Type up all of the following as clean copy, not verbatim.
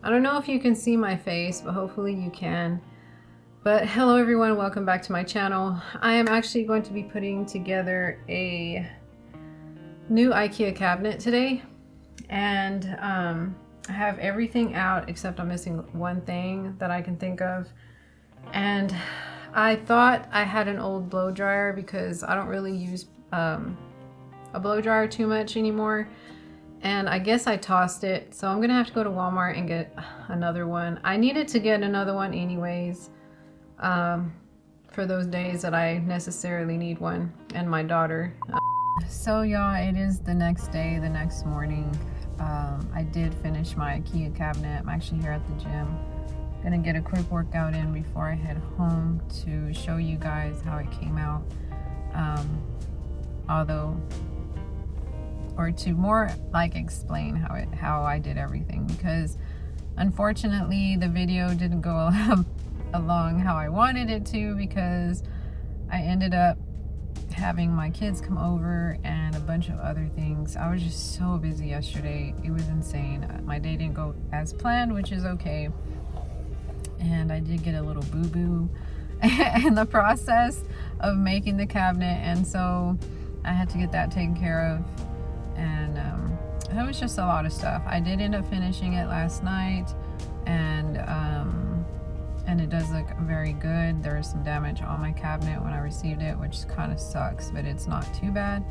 I don't know if you can see my face, but hopefully you can. But hello everyone, welcome back to my channel. I am actually going to be putting together a new Ikea cabinet today. And I have everything out except I'm missing one thing that I can think of. And I thought I had an old blow dryer because I don't really use a blow dryer too much anymore. And I guess I tossed it, so I'm gonna have to go to Walmart and get another one. I needed to get another one anyways, for those days that I necessarily need one, and my daughter. So y'all, it is the next day, the next morning. I did finish my Ikea cabinet. I'm actually here at the gym. Gonna get a quick workout in before I head home to show you guys how it came out. Or to more like explain how I did everything, because unfortunately the video didn't go along how I wanted it to, because I ended up having my kids come over and a bunch of other things. I was just so busy yesterday. It was insane. My day didn't go as planned, which is okay. And I did get a little boo-boo in the process of making the cabinet, and so I had to get that taken care of. And it was just a lot of stuff. I did end up finishing it last night, and it does look very good. There was some damage on my cabinet when I received it, which kind of sucks, but it's not too bad.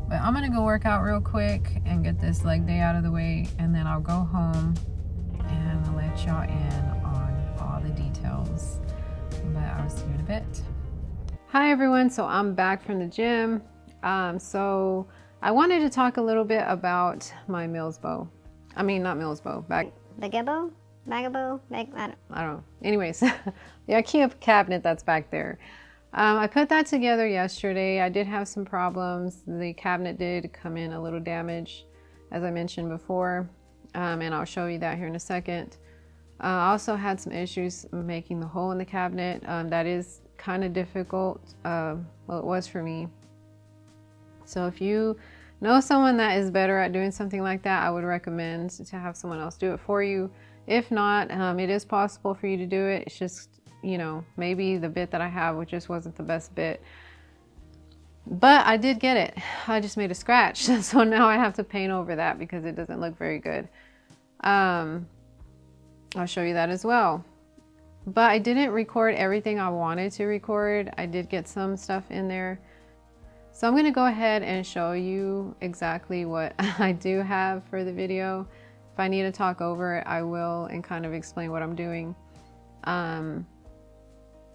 But I'm gonna go work out real quick and get this leg day out of the way, and then I'll go home and I'll let y'all in on all the details. But I'll see you in a bit. Hi everyone, so I'm back from the gym. So I wanted to talk a little bit about my Baggebo. Baggebo? Baggebo? I don't know. Anyways, the Ikea cabinet that's back there. I put that together yesterday. I did have some problems. The cabinet did come in a little damaged, as I mentioned before, and I'll show you that here in a second. I also had some issues making the hole in the cabinet. That is kind of difficult. Well, it was for me. So if you know someone that is better at doing something like that, I would recommend to have someone else do it for you. If not, it is possible for you to do it. It's just, you know, maybe the bit that I have, which just wasn't the best bit. But I did get it. I just made a scratch. So now I have to paint over that because it doesn't look very good. I'll show you that as well. But I didn't record everything I wanted to record. I did get some stuff in there. So I'm gonna go ahead and show you exactly what I do have for the video. If I need to talk over it, I will, and kind of explain what I'm doing.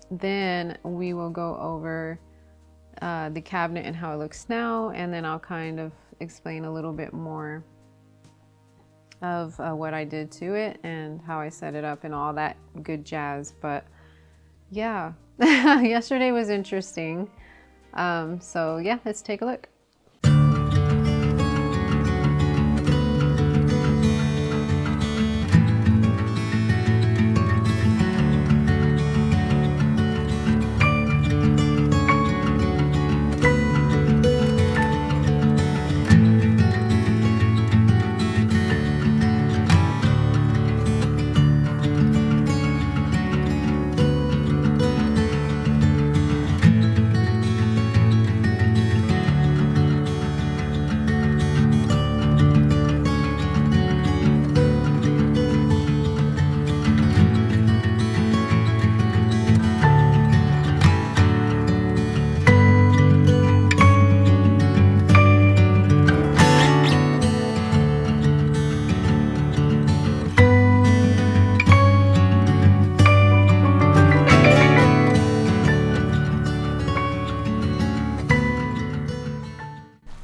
Then we will go over the cabinet and how it looks now, and then I'll kind of explain a little bit more of what I did to it and how I set it up and all that good jazz. But yeah, yesterday was interesting. So yeah, let's take a look.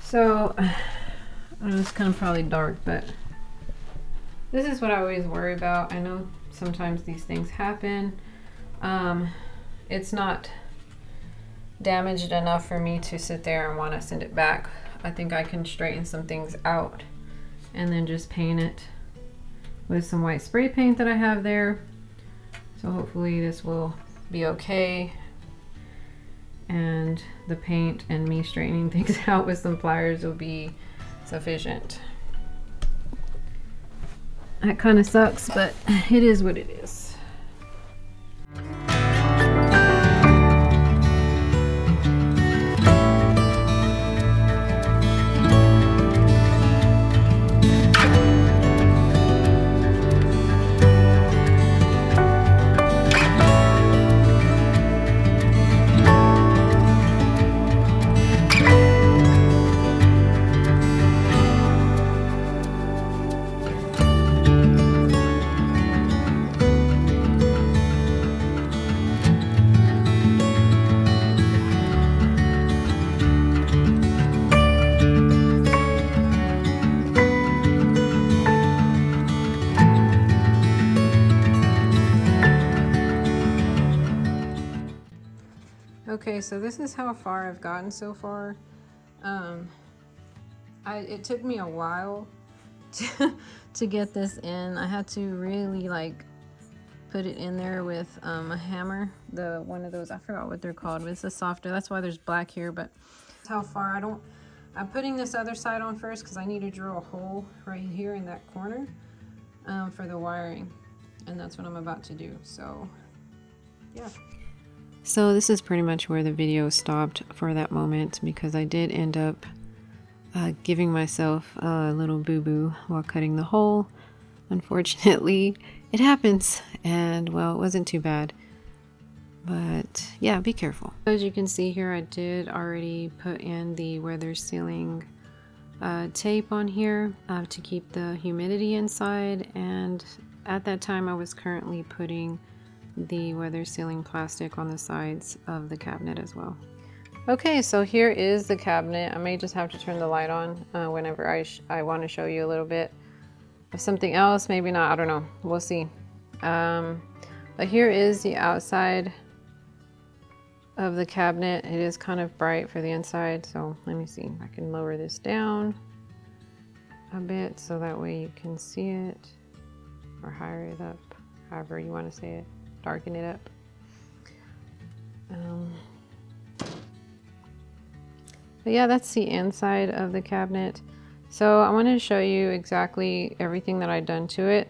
So, it's kind of probably dark, but this is what I always worry about. I know sometimes these things happen. It's not damaged enough for me to sit there and want to send it back. I think I can straighten some things out and then just paint it with some white spray paint that I have there. So hopefully this will be okay. And the paint and me straightening things out with some pliers will be sufficient. That kind of sucks, but it is what it is. Okay, so this is how far I've gotten so far. It took me a while to get this in. I had to really like put it in there with a hammer. One of those, I forgot what they're called, but it's a softer. That's why there's black here, but how far I'm putting this other side on first because I need to drill a hole right here in that corner for the wiring. And that's what I'm about to do, so yeah. So this is pretty much where the video stopped for that moment because I did end up giving myself a little boo-boo while cutting the hole. Unfortunately, it happens, and well, it wasn't too bad. But yeah, be careful. As you can see here, I did already put in the weather sealing tape on here to keep the humidity inside, and at that time I was currently putting the weather sealing plastic on the sides of the cabinet as well. Okay, so here is the cabinet. I may just have to turn the light on whenever I want to show you a little bit of something else, maybe not, I don't know, we'll see. But here is the outside of the cabinet. It is kind of bright for the inside, so let me see, I can lower this down a bit so that way you can see it, or higher it up, however you want to say it. Darken it up. But yeah, that's the inside of the cabinet. So I wanted to show you exactly everything that I've done to it.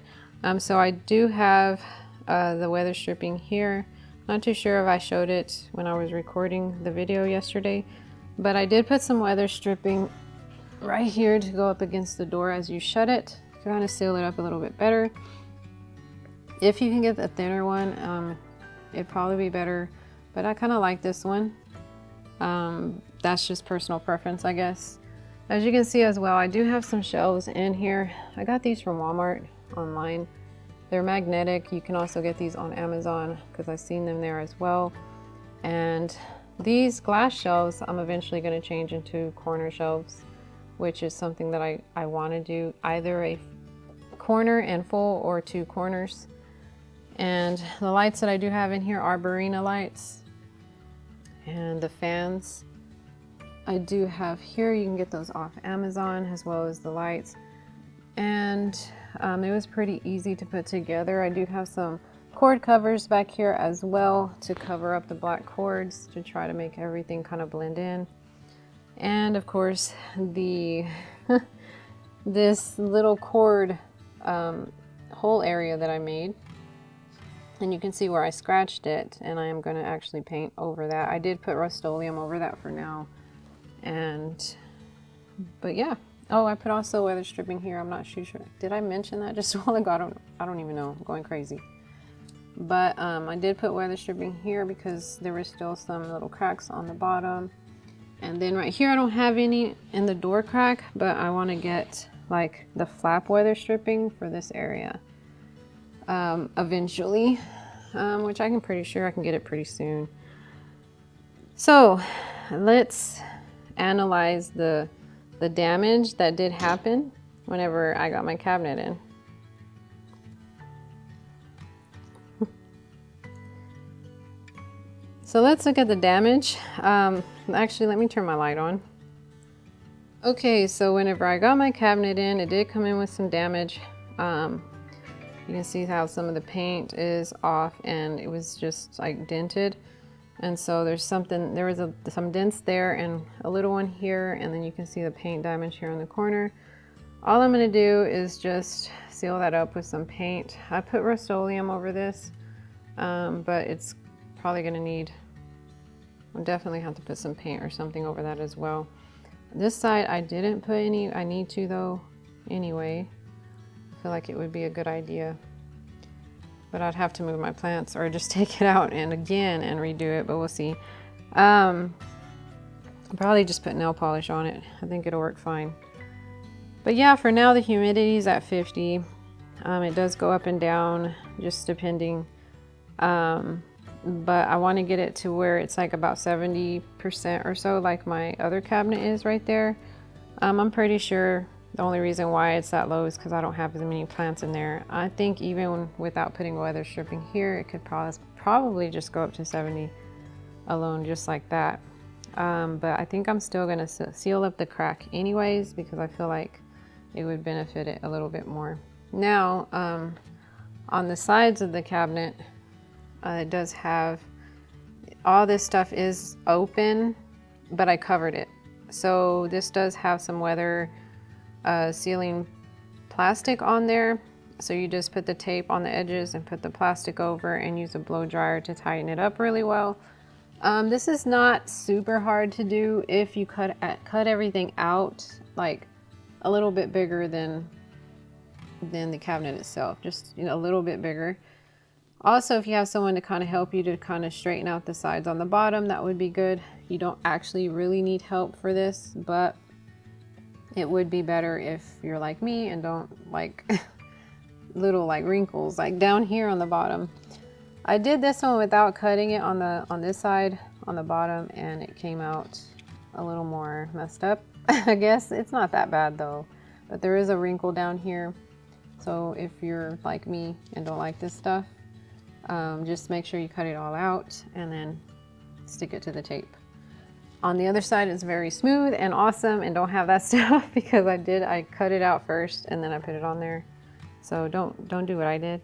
So I do have the weather stripping here. Not too sure if I showed it when I was recording the video yesterday, but I did put some weather stripping right here to go up against the door as you shut it, to kind of seal it up a little bit better. If you can get the thinner one, it'd probably be better, but I kind of like this one. That's just personal preference, I guess. As you can see as well, I do have some shelves in here. I got these from Walmart online. They're magnetic. You can also get these on Amazon because I've seen them there as well. And these glass shelves, I'm eventually going to change into corner shelves, which is something that I want to do, either a corner and full or two corners. And the lights that I do have in here are Barina lights, and the fans I do have here, you can get those off Amazon, as well as the lights. And it was pretty easy to put together. I do have some cord covers back here as well to cover up the black cords to try to make everything kind of blend in. And of course the this little cord hole area that I made. And you can see where I scratched it, and I am going to actually paint over that. I did put Rust-Oleum over that for now. But yeah. Oh, I put also weather stripping here. I'm not sure. Did I mention that just a while ago? I don't even know. I'm going crazy. But I did put weather stripping here because there were still some little cracks on the bottom. And then right here, I don't have any in the door crack, but I want to get like the flap weather stripping for this area. Eventually, which I'm pretty sure I can get it pretty soon. So let's analyze the damage that did happen whenever I got my cabinet in. So let's look at the damage. Actually, let me turn my light on. Okay, so whenever I got my cabinet in, it did come in with some damage. You can see how some of the paint is off, and it was just like dented. And so there was some dents there and a little one here, and then you can see the paint damage here on the corner. All I'm going to do is just seal that up with some paint. I put Rust-Oleum over this, but it's probably gonna need, I'll definitely have to put some paint or something over that as well. This side I didn't put any, I need to though anyway. I feel like it would be a good idea. But I'd have to move my plants or just take it out and again and redo it, but we'll see. I'll probably just put nail polish on it. I think it'll work fine. But yeah, for now the humidity is at 50. It does go up and down just depending. But I want to get it to where it's like about 70% or so, like my other cabinet is right there. I'm pretty sure the only reason why it's that low is because I don't have as many plants in there. I think even without putting weather stripping here, it could probably just go up to 70 alone, just like that. But I think I'm still gonna seal up the crack anyways, because I feel like it would benefit it a little bit more. Now, on the sides of the cabinet, it does have, all this stuff is open, but I covered it. So this does have some weather sealing plastic on there. So you just put the tape on the edges and put the plastic over and use a blow dryer to tighten it up really well. This is not super hard to do if you cut everything out like a little bit bigger than the cabinet itself, just, you know, a little bit bigger. Also, if you have someone to kind of help you to kind of straighten out the sides on the bottom, that would be good. You don't actually really need help for this, but it would be better if you're like me and don't like little like wrinkles like down here on the bottom. I did this one without cutting it on this side on the bottom, and it came out a little more messed up. I guess it's not that bad though, but there is a wrinkle down here. So if you're like me and don't like this stuff, just make sure you cut it all out and then stick it to the tape. On the other side, it's very smooth and awesome and don't have that stuff because I cut it out first and then I put it on there. So don't do what I did.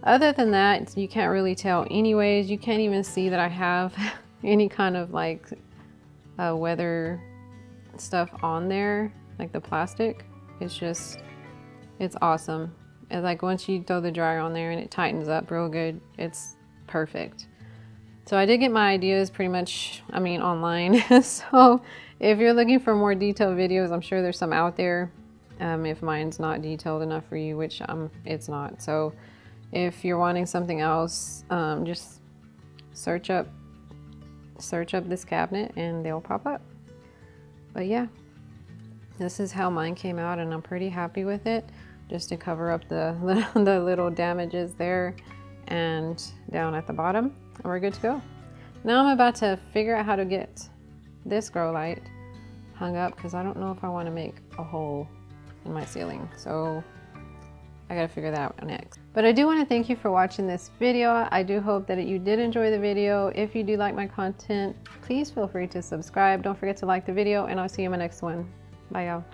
Other than that, you can't really tell anyways. You can't even see that I have any kind of like weather stuff on there, like the plastic. It's awesome. It's like once you throw the dryer on there and it tightens up real good, it's perfect. So I did get my ideas pretty much, I mean, online. So if you're looking for more detailed videos, I'm sure there's some out there. If mine's not detailed enough for you, which it's not. So if you're wanting something else, just search up this cabinet and they'll pop up. But yeah, this is how mine came out and I'm pretty happy with it. Just to cover up the little damages there and down at the bottom, and we're good to go. Now I'm about to figure out how to get this grow light hung up because I don't know if I want to make a hole in my ceiling. So I gotta figure that out next. But I do want to thank you for watching this video. I do hope that you did enjoy the video. If you do like my content, please feel free to subscribe. Don't forget to like the video, and I'll see you in my next one. Bye, y'all.